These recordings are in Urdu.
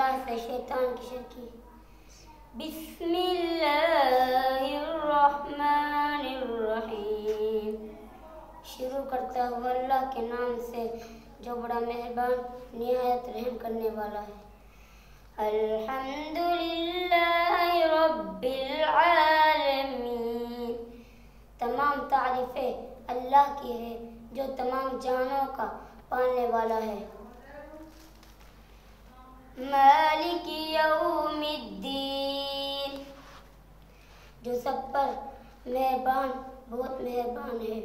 باللہ سے شیطان کی شر کی۔ بسم اللہ الرحمن الرحیم، شروع کرتا ہوا اللہ کے نام سے جو بڑا مہربان نہایت رحم کرنے والا ہے۔ الحمدللہ رب العالمین، تمام تعریفیں اللہ کی ہے جو تمام جہانوں کا پالنے والا ہے۔ مالک یوم الدین، جو سب پر مہربان بہت مہربان ہے۔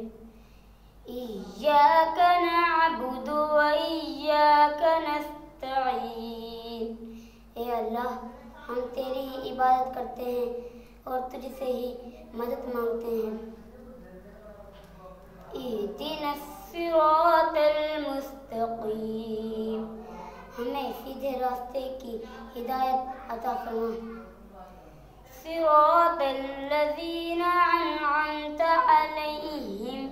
ایاک نعبد و ایاک نستعین، اے اللہ ہم تیری ہی عبادت کرتے ہیں اور تجھ سے ہی مدد مانگتے ہیں۔ اہدنا الصراط المستقیم، ہمیں سیدھے راستے کی ہدایت عطا فرما۔ صراط الذین انعمت علیہم،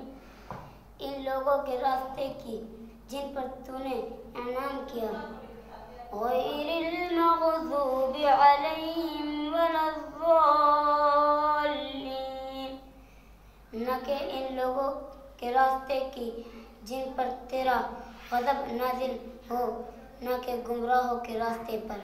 ان لوگوں کے راستے کی جن پر تو نے انعام کیا۔ غیر المغضوب علیہم ولا الضالین، نہ کہ ان لوگوں کے راستے کی جن پر تیرا غضب نازل ہو، نہ کہ گمراہوں کے راستے پر۔